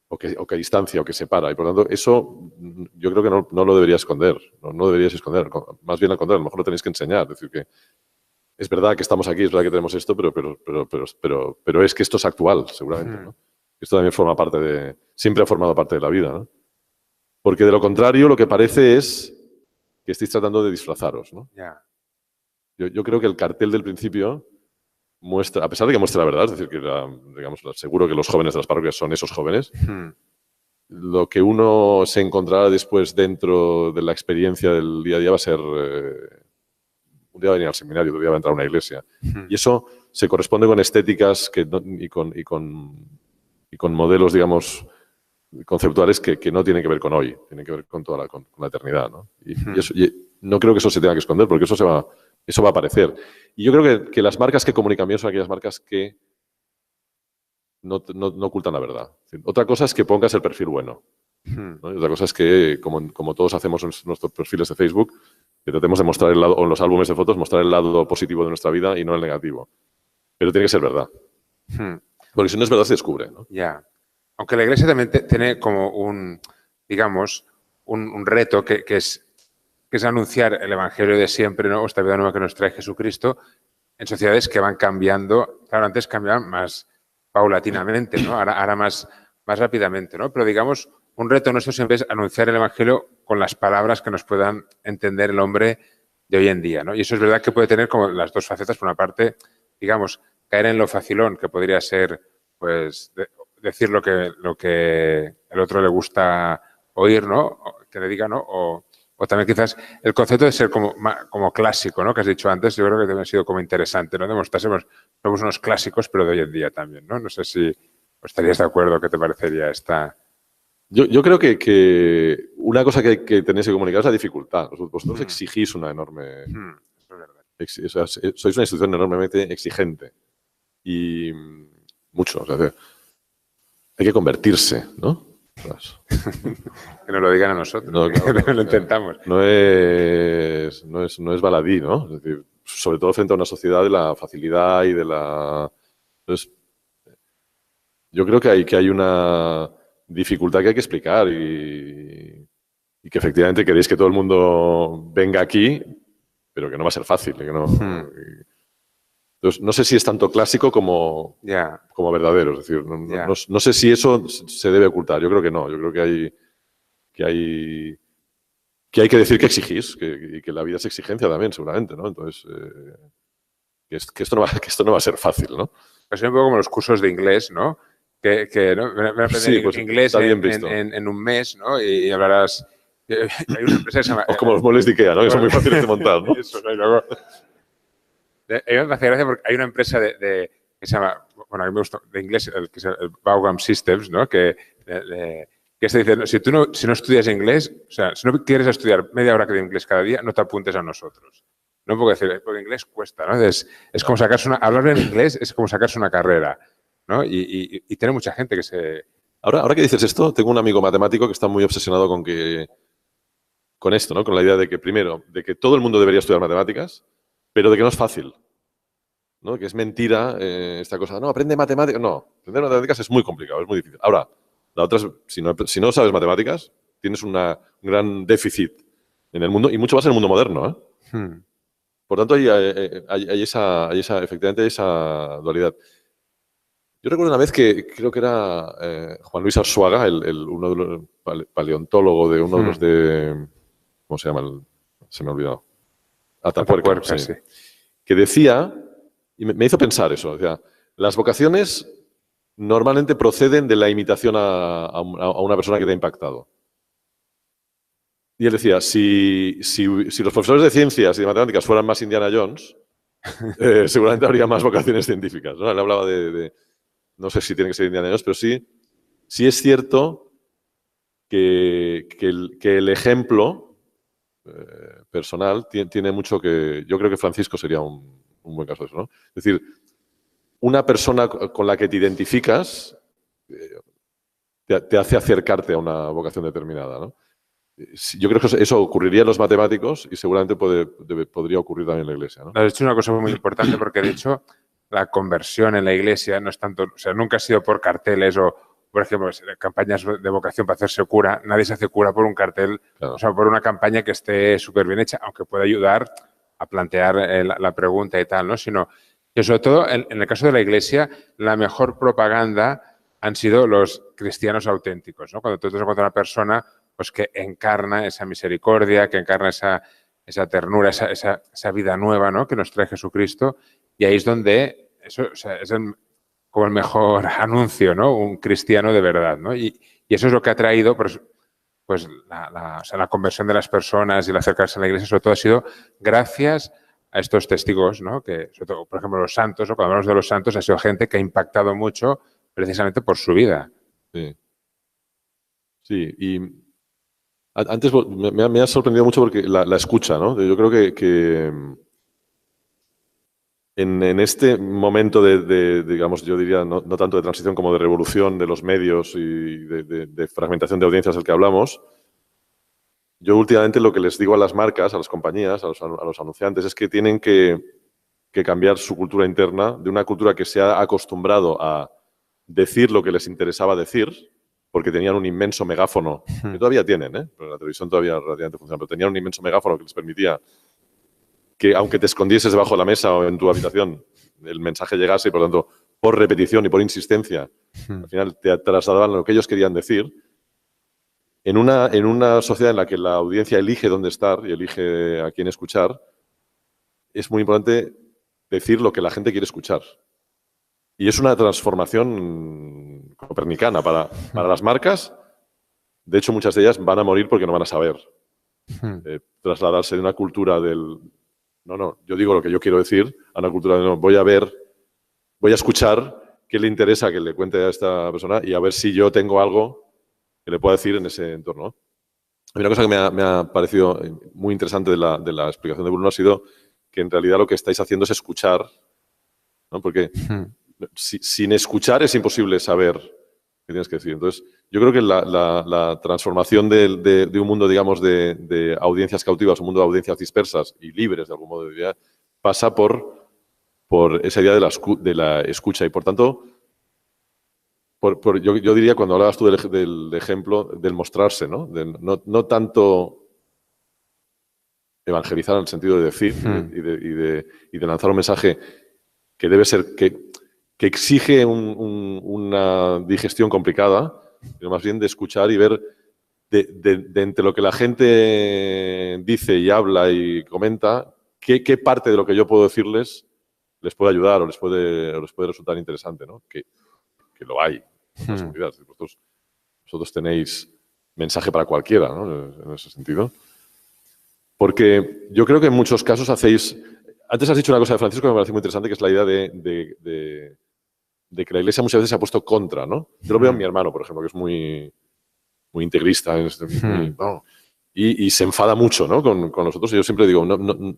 o que distancia, o que separa. Y por tanto, eso yo creo que no lo debería esconder. No deberíais esconder. Más bien al contrario, a lo mejor lo tenéis que enseñar. Es decir, que es verdad que estamos aquí, es verdad que tenemos esto, pero es que esto es actual, seguramente, ¿no? Esto también siempre ha formado parte de la vida, ¿no? Porque de lo contrario, lo que parece es que estáis tratando de disfrazaros, ¿no? Yeah. Yo creo que el cartel del principio muestra, a pesar de que muestra la verdad, es decir, que digamos, seguro que los jóvenes de las parroquias son esos jóvenes, lo que uno se encontrará después dentro de la experiencia del día a día va a ser un día va a venir al seminario, otro día va a entrar a una iglesia. Y eso se corresponde con estéticas y con modelos, digamos, conceptuales que no tienen que ver con hoy, tienen que ver con toda con la eternidad, ¿no? Y no creo que eso se tenga que esconder, porque eso va a aparecer. Y yo creo que las marcas que comunican bien son aquellas marcas que no ocultan la verdad. Otra cosa es que pongas el perfil bueno, ¿no? Y otra cosa es que, como todos hacemos en nuestros perfiles de Facebook, que tratemos de mostrar el lado, o en los álbumes de fotos, mostrar el lado positivo de nuestra vida y no el negativo. Pero tiene que ser verdad. Porque si no es verdad, se descubre, ¿no? Ya. Aunque la Iglesia también tiene como un reto que es anunciar el Evangelio de siempre, ¿no? Esta vida nueva que nos trae Jesucristo en sociedades que van cambiando. Claro, antes cambiaban más paulatinamente, ¿no? Ahora más rápidamente, ¿no? Pero digamos, un reto nuestro siempre es anunciar el Evangelio con las palabras que nos puedan entender el hombre de hoy en día, ¿no? Y eso es verdad que puede tener como las dos facetas. Por una parte, digamos, caer en lo facilón, que podría ser, pues, decir lo que el otro le gusta oír, ¿no? Que le diga, ¿no? O también quizás el concepto de ser como clásico, ¿no? Que has dicho antes, yo creo que también ha sido como interesante, ¿no? Demostrásemos, somos unos clásicos, pero de hoy en día también, ¿no? No sé si estarías de acuerdo, ¿qué te parecería esta? Yo creo que una cosa que tenéis que comunicar es la dificultad. Vosotros exigís una enorme... Eso es verdad. Sois una institución enormemente exigente. Y mucho. O sea, hay que convertirse, ¿no? Que nos lo digan a nosotros. No, claro, lo intentamos. No es baladí, ¿no? Es decir, sobre todo frente a una sociedad de la facilidad y de la... Entonces, yo creo que hay una dificultad que hay que explicar y que efectivamente queréis que todo el mundo venga aquí, pero que no va a ser fácil. Que no, Entonces, no sé si es tanto clásico como verdadero. Es decir, no sé si eso se debe ocultar. Yo creo que no. Yo creo que hay que decir que exigís, y que la vida es exigencia también, seguramente, ¿no? Entonces, que esto no va a ser fácil, ¿no? Es un poco como los cursos de inglés, ¿no? Que ¿no? Van a aprender pues, inglés bien visto. en un mes, ¿no? Y hablarás... Hay una empresa que se llama... O como los muebles de Ikea, ¿no? Que son muy fáciles de montar, ¿no? Eso, ¿no? Y luego... A mí me hace gracia porque hay una empresa que se llama... Bueno, a mí me gusta de inglés, que es el Vaughan Systems, ¿no? Que te dice, si no estudias inglés, o sea, si no quieres estudiar media hora de inglés cada día, no te apuntes a nosotros. No puedo decir, porque inglés cuesta, ¿no? Es como sacarse hablar en inglés es como sacarse una carrera, ¿no? Y tiene mucha gente que se... Ahora que dices esto, tengo un amigo matemático que está muy obsesionado con esto, ¿no? Con la idea de que, primero, de que todo el mundo debería estudiar matemáticas, pero de que no es fácil, ¿no? Que es mentira esta cosa. No, aprende matemáticas. No, aprender matemáticas es muy complicado, es muy difícil. Ahora, la otra es, si no sabes matemáticas, tienes un gran déficit en el mundo, y mucho más en el mundo moderno, ¿eh? Por tanto, efectivamente, esa dualidad. Yo recuerdo una vez que creo que era Juan Luis Arzuaga, uno de los paleontólogo de uno de los de... ¿Cómo se llama? Se me ha olvidado. Atapuerca, sí. Que decía, y me hizo pensar eso, decía, las vocaciones normalmente proceden de la imitación a una persona que te ha impactado. Y él decía, si los profesores de ciencias y de matemáticas fueran más Indiana Jones, seguramente habría más vocaciones científicas, ¿no? Él hablaba no sé si tiene que ser Indiana Jones, pero sí es cierto que el ejemplo personal tiene mucho que... Yo creo que Francisco sería un buen caso de eso, ¿no? Es decir, una persona con la que te identificas te hace acercarte a una vocación determinada, ¿no? Yo creo que eso ocurriría en los matemáticos y seguramente podría ocurrir también en la Iglesia, ¿no? Has hecho una cosa muy importante porque, de hecho, la conversión en la Iglesia no es tanto... O sea, nunca ha sido por carteles o, por ejemplo, campañas de vocación para hacerse cura. Nadie se hace cura por un cartel, claro. O sea, por una campaña que esté súper bien hecha, aunque pueda ayudar a plantear la pregunta y tal, ¿no? Sino que, sobre todo, en el caso de la Iglesia, la mejor propaganda han sido los cristianos auténticos, ¿no? Cuando tú te encuentras una persona pues, que encarna esa misericordia, que encarna esa ternura, esa vida nueva, ¿no? Que nos trae Jesucristo, y ahí es donde eso, o sea, es como el mejor anuncio, ¿no? Un cristiano de verdad, ¿no? Y eso es lo que ha traído pues la conversión de las personas y el acercarse a la Iglesia, sobre todo ha sido gracias a estos testigos, ¿no? Que, sobre todo, por ejemplo, los santos, ¿no? Cuando hablamos de los santos, ha sido gente que ha impactado mucho precisamente por su vida. Sí, y antes me ha sorprendido mucho porque la escucha, ¿no? Yo creo que en este momento digamos, yo diría, no tanto de transición como de revolución de los medios y de fragmentación de audiencias del que hablamos, yo últimamente lo que les digo a las marcas, a las compañías, a los anunciantes, es que tienen que cambiar su cultura interna de una cultura que se ha acostumbrado a decir lo que les interesaba decir, porque tenían un inmenso megáfono, que todavía tienen, pero la televisión todavía relativamente funciona, pero tenían un inmenso megáfono que les permitía que, aunque te escondieses debajo de la mesa o en tu habitación, el mensaje llegase y, por lo tanto, por repetición y por insistencia, al final te trasladaban lo que ellos querían decir. En una sociedad en la que la audiencia elige dónde estar y elige a quién escuchar, es muy importante decir lo que la gente quiere escuchar. Y es una transformación copernicana para las marcas. De hecho, muchas de ellas van a morir porque no van a saber trasladarse de una cultura yo digo lo que yo quiero decir, a una cultura de voy a escuchar qué le interesa que le cuente a esta persona y a ver si yo tengo algo que le pueda decir en ese entorno. A mí una cosa que me ha parecido muy interesante de la explicación de Bruno ha sido que en realidad lo que estáis haciendo es escuchar, ¿no? Porque sin escuchar es imposible saber qué tienes que decir. Entonces, yo creo que la transformación de un mundo, digamos, de audiencias cautivas, un mundo de audiencias dispersas y libres, de algún modo, pasa por esa idea de la escucha. Y, por tanto, yo diría, cuando hablabas tú del ejemplo, del mostrarse, ¿no? No tanto evangelizar en el sentido de decir y de lanzar un mensaje debe ser, que exige una digestión complicada, pero más bien de escuchar y ver de entre lo que la gente dice y habla y comenta, qué parte de lo que yo puedo decirles les puede ayudar o les puede resultar interesante, ¿no? Que lo hay, con seguridad. Vosotros tenéis mensaje para cualquiera, ¿no? En ese sentido. Porque yo creo que en muchos casos hacéis... Antes has dicho una cosa de Francisco que me parece muy interesante, que es la idea de que la Iglesia muchas veces se ha puesto contra, ¿no? Yo lo veo en mi hermano, por ejemplo, que es muy integrista, y se enfada mucho, ¿no? con nosotros. Y yo siempre digo,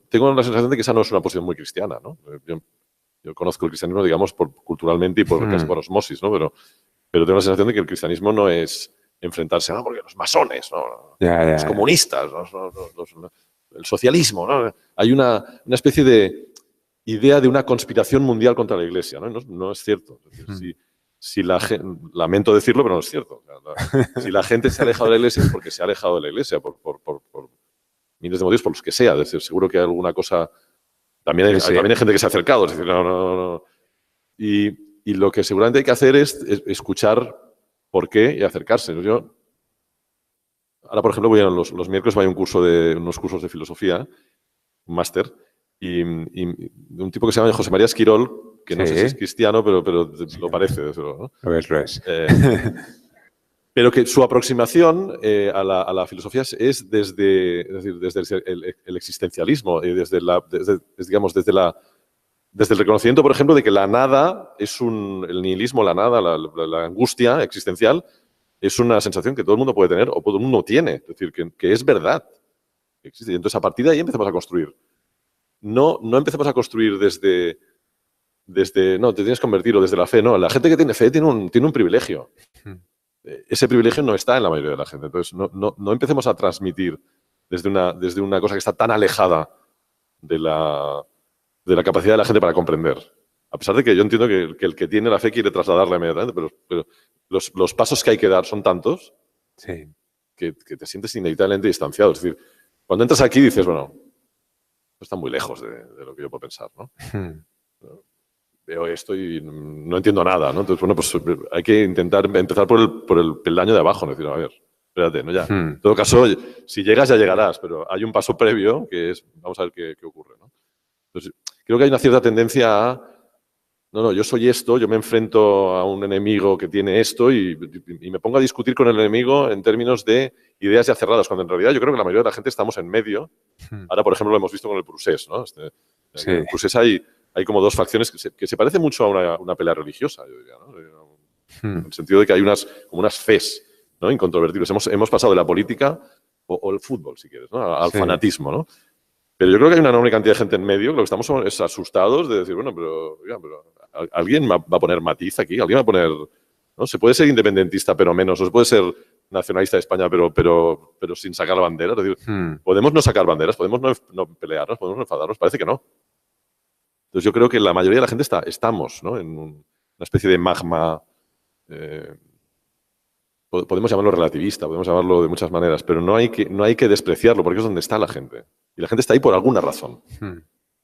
tengo la sensación de que esa no es una posición muy cristiana, ¿no? Yo conozco el cristianismo, digamos, culturalmente y casi por osmosis, ¿no? Pero tengo la sensación de que el cristianismo no es enfrentarse, ¿no? Porque los masones, ¿no? Los comunistas, el socialismo, ¿no? Hay una especie de idea de una conspiración mundial contra la Iglesia, ¿no? No es cierto. Es decir, si lamento decirlo, pero no es cierto. Si la gente se ha alejado de la Iglesia es porque se ha alejado de la Iglesia, por miles de motivos, por los que sea. Es decir, seguro que hay alguna cosa... También hay gente que se ha acercado. Es decir, no. Y lo que seguramente hay que hacer es escuchar por qué y acercarse. Yo ahora, por ejemplo, los miércoles voy a unos cursos de filosofía, un máster, y un tipo que se llama José María Esquirol, que no sé si es cristiano, pero lo parece, ¿no? Lo es. Pero que su aproximación a la filosofía es desde el existencialismo, desde el reconocimiento, por ejemplo, de que la nada es el nihilismo, la nada, la angustia existencial, es una sensación que todo el mundo puede tener o todo el mundo tiene. Es decir, que es verdad. Que existe. Y entonces, a partir de ahí empezamos a construir. No empezamos a construir desde no, te tienes que convertir o desde la fe. No, la gente que tiene fe tiene un privilegio. Ese privilegio no está en la mayoría de la gente. Entonces, no empecemos a transmitir desde una cosa que está tan alejada de la capacidad de la gente para comprender. A pesar de que yo entiendo que el que tiene la fe quiere trasladarla inmediatamente, pero los pasos que hay que dar son tantos que te sientes inevitablemente distanciado. Es decir, cuando entras aquí dices, bueno, está muy lejos de lo que yo puedo pensar, ¿no? Veo esto y no entiendo nada, ¿no? Entonces, bueno, pues hay que intentar empezar por el peldaño de abajo, ¿no? Decir, a ver, espérate, ¿no? Ya. En todo caso, si llegas, ya llegarás, pero hay un paso previo que es, vamos a ver qué ocurre, ¿no? Entonces, creo que hay una cierta tendencia a, no, yo soy esto, yo me enfrento a un enemigo que tiene esto y me pongo a discutir con el enemigo en términos de ideas ya cerradas, cuando en realidad yo creo que la mayoría de la gente estamos en medio. Ahora, por ejemplo, lo hemos visto con el Prusés, ¿no? En el Prusés hay como dos facciones que se parecen mucho a una pelea religiosa, yo diría, ¿no? En el sentido de que hay como unas fes, ¿no? Incontrovertibles. Hemos pasado de la política o el fútbol, si quieres, ¿no? Al fanatismo, ¿no? Pero yo creo que hay una enorme cantidad de gente en medio. Lo que estamos es asustados de decir, bueno, pero ¿alguien va a poner matiz aquí? ¿Alguien va a poner...? ¿No? ¿Se puede ser independentista pero menos? ¿O se puede ser nacionalista de España pero sin sacar la bandera? Es decir, ¿podemos no sacar banderas? ¿Podemos no pelearnos? ¿Podemos no enfadarnos? Parece que no. Entonces yo creo que la mayoría de la gente estamos, ¿no? En una especie de magma... podemos llamarlo relativista, podemos llamarlo de muchas maneras, pero no hay que despreciarlo porque es donde está la gente. Y la gente está ahí por alguna razón.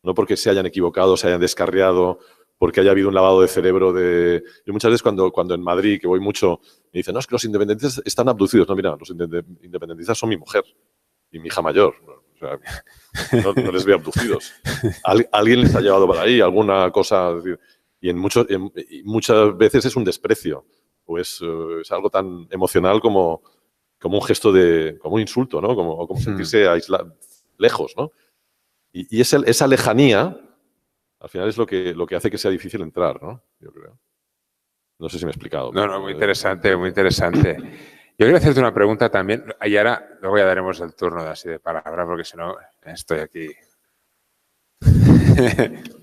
No porque se hayan equivocado, se hayan descarriado, porque haya habido un lavado de cerebro de... Yo muchas veces cuando en Madrid, que voy mucho, me dicen, no, es que los independentistas están abducidos. No, mira, los independentistas son mi mujer y mi hija mayor. O sea, no les veo abducidos. Alguien les ha llevado para ahí, alguna cosa... Es decir, y muchas veces es un desprecio. O es algo tan emocional como un gesto como un insulto, ¿no? Como sentirse aislado, lejos, ¿no? Y esa lejanía, al final, es lo que hace que sea difícil entrar, ¿no? Yo creo. No sé si me he explicado. No, muy interesante, muy interesante. Yo quería hacerte una pregunta también, y ahora luego ya daremos el turno de palabra, porque si no, estoy aquí.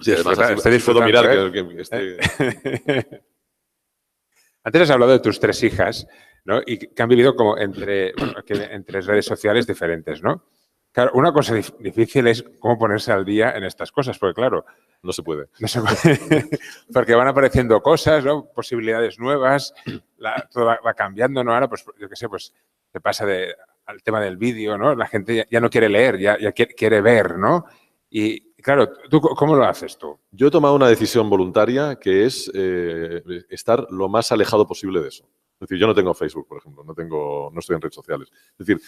Sí, además, puedo mirar que Antes has hablado de tus 3 hijas, ¿no? Y que han vivido como entre redes sociales diferentes, ¿no? Claro, una cosa difícil es cómo ponerse al día en estas cosas, porque claro... No se puede. Porque van apareciendo cosas, ¿no? Posibilidades nuevas, todo va cambiando, ¿no? Ahora, pues yo qué sé, pues se pasa al tema del vídeo, ¿no? La gente ya no quiere leer, ya quiere ver, ¿no? Y claro, ¿tú cómo lo haces tú? Yo he tomado una decisión voluntaria que es estar lo más alejado posible de eso. Es decir, yo no tengo Facebook, por ejemplo, no estoy en redes sociales. Es decir,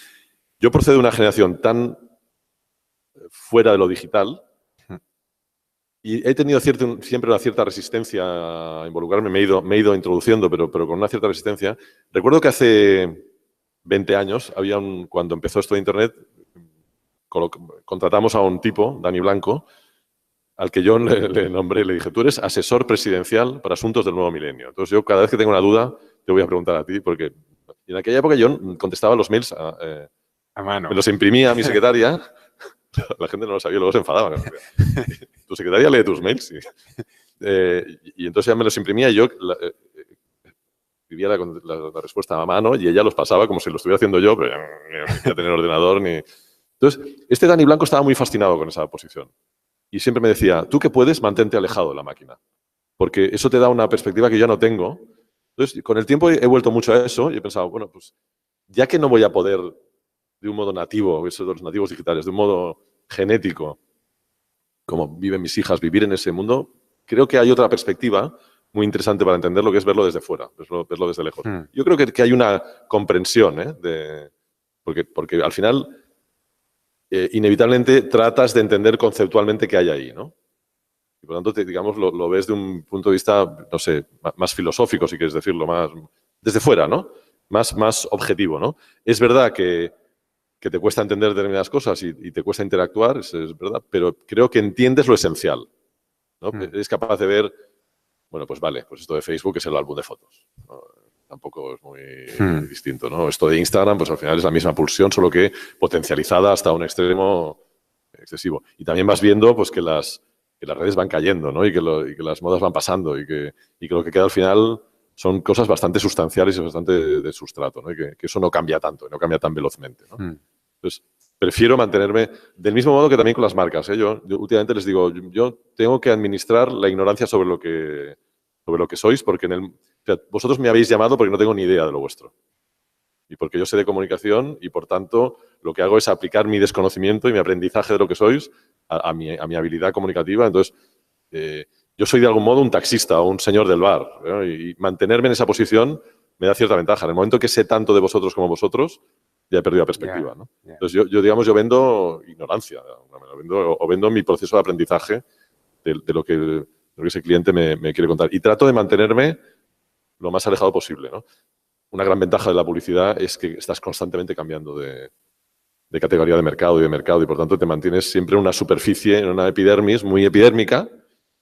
yo procedo de una generación tan fuera de lo digital y he tenido siempre una cierta resistencia a involucrarme. Me he ido introduciendo, pero con una cierta resistencia. Recuerdo que hace 20 años, cuando empezó esto de Internet, contratamos a un tipo, Dani Blanco, al que yo le nombré, le dije, tú eres asesor presidencial para asuntos del nuevo milenio. Entonces yo cada vez que tengo una duda te voy a preguntar a ti, porque en aquella época yo contestaba los mails a mano. Me los imprimía a mi secretaria. La gente no lo sabía, luego se enfadaba. Tu secretaria lee tus mails. Sí. Y entonces ya me los imprimía y yo escribía la respuesta a mano y ella los pasaba como si lo estuviera haciendo yo, pero ya no quería tener ordenador ni... Entonces, este Dani Blanco estaba muy fascinado con esa posición. Y siempre me decía, tú que puedes, mantente alejado de la máquina. Porque eso te da una perspectiva que yo no tengo. Entonces, con el tiempo he vuelto mucho a eso y he pensado, bueno, pues ya que no voy a poder de un modo nativo, eso de los nativos digitales, de un modo genético, como viven mis hijas, vivir en ese mundo, creo que hay otra perspectiva muy interesante para entenderlo, que es verlo desde fuera, verlo desde lejos. Yo creo que hay una comprensión, porque al final inevitablemente tratas de entender conceptualmente qué hay ahí, ¿no? Y por lo tanto, digamos, lo ves de un punto de vista, no sé, más filosófico, si quieres decirlo, más desde fuera, ¿no? Más objetivo, ¿no? Es verdad que te cuesta entender determinadas cosas y te cuesta interactuar, es verdad, pero creo que entiendes lo esencial, ¿no? Eres capaz de ver, bueno, pues vale, pues esto de Facebook es el álbum de fotos, ¿no? Tampoco es muy distinto, ¿no? Esto de Instagram, pues al final es la misma pulsión, solo que potencializada hasta un extremo excesivo. Y también vas viendo pues que las redes van cayendo, ¿no? Y que las modas van pasando y que lo que queda al final son cosas bastante sustanciales y bastante de sustrato, ¿no? Y que eso no cambia tanto, no cambia tan velozmente, ¿no? Entonces, prefiero mantenerme del mismo modo que también con las marcas, ¿eh? Yo últimamente les digo, yo tengo que administrar la ignorancia sobre lo que sois, porque vosotros me habéis llamado porque no tengo ni idea de lo vuestro. Y porque yo sé de comunicación y, por tanto, lo que hago es aplicar mi desconocimiento y mi aprendizaje de lo que sois a mi habilidad comunicativa. Entonces, yo soy de algún modo un taxista o un señor del bar, ¿no? Y mantenerme en esa posición me da cierta ventaja. En el momento que sé tanto de vosotros como vosotros, ya he perdido la perspectiva, ¿no? Entonces, yo vendo ignorancia, o vendo mi proceso de aprendizaje de lo que ese cliente me quiere contar. Y trato de mantenerme lo más alejado posible, ¿no? Una gran ventaja de la publicidad es que estás constantemente cambiando de categoría de mercado y por tanto te mantienes siempre en una superficie, en una epidermis muy epidérmica.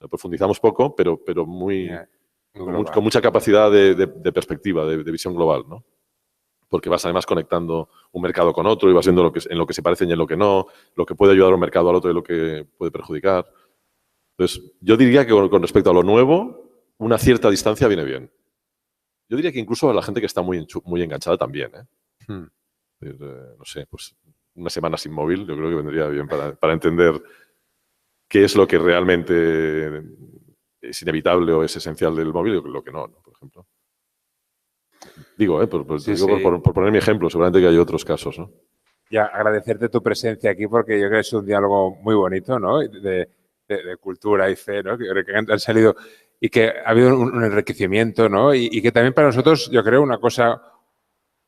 Profundizamos poco, pero con mucha capacidad de perspectiva, de visión global, ¿no? Porque vas además conectando un mercado con otro y vas viendo en lo que se parecen y en lo que no, lo que puede ayudar a un mercado al otro y lo que puede perjudicar. Entonces, yo diría que con respecto a lo nuevo, una cierta distancia viene bien. Yo diría que incluso a la gente que está muy enganchada también, ¿eh? No sé, pues una semana sin móvil yo creo que vendría bien para entender qué es lo que realmente es inevitable o es esencial del móvil y lo que no, por ejemplo. Digo, por poner mi ejemplo, seguramente que hay otros casos, ¿no? Ya, agradecerte tu presencia aquí porque yo creo que es un diálogo muy bonito, ¿no? De cultura y fe, ¿no? Que han salido y que ha habido un enriquecimiento, ¿no? Y que también para nosotros, yo creo, una cosa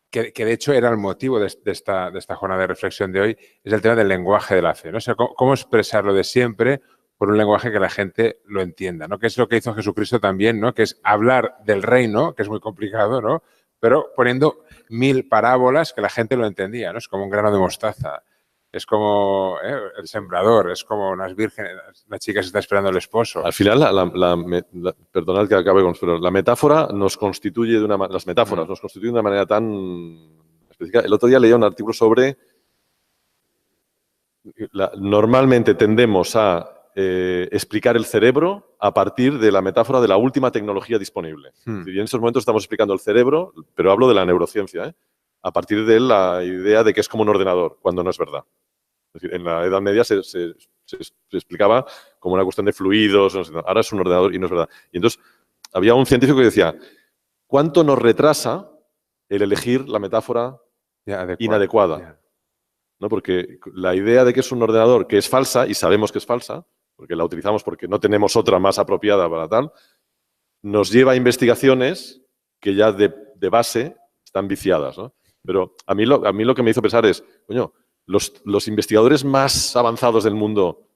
que de hecho era el motivo de esta jornada de reflexión de hoy, es el tema del lenguaje de la fe, ¿no? O sea, cómo expresar lo de siempre por un lenguaje que la gente lo entienda, ¿no? Que es lo que hizo Jesucristo también, ¿no? Que es hablar del reino, que es muy complicado, ¿no? Pero poniendo 1000 parábolas que la gente lo entendía, ¿no? Es como un grano de mostaza. Es como el sembrador, es como unas vírgenes, la chica se está esperando al esposo. Al final, perdonad que acabe con pero la metáfora nos constituye las metáforas nos constituyen de una manera tan específica. El otro día leía un artículo sobre normalmente tendemos a explicar el cerebro a partir de la metáfora de la última tecnología disponible. Y en estos momentos estamos explicando el cerebro, pero hablo de la neurociencia, a partir de la idea de que es como un ordenador, cuando no es verdad. Es decir, en la Edad Media se explicaba como una cuestión de fluidos, no sé, ahora es un ordenador y no es verdad. Y entonces había un científico que decía, ¿cuánto nos retrasa el elegir la metáfora inadecuada? ¿no? Porque la idea de que es un ordenador que es falsa, y sabemos que es falsa, porque la utilizamos porque no tenemos otra más apropiada para tal, nos lleva a investigaciones que ya de base están viciadas, ¿no? Pero a mí lo que me hizo pensar es, coño, los investigadores más avanzados del mundo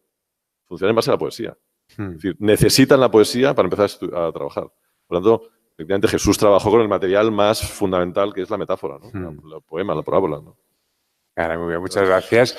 funcionan en base a la poesía. Es decir, necesitan la poesía para empezar a trabajar. Por lo tanto, efectivamente, Jesús trabajó con el material más fundamental, que es la metáfora, ¿no? El poema, la parábola, ¿no? Claro, muy bien, muchas gracias.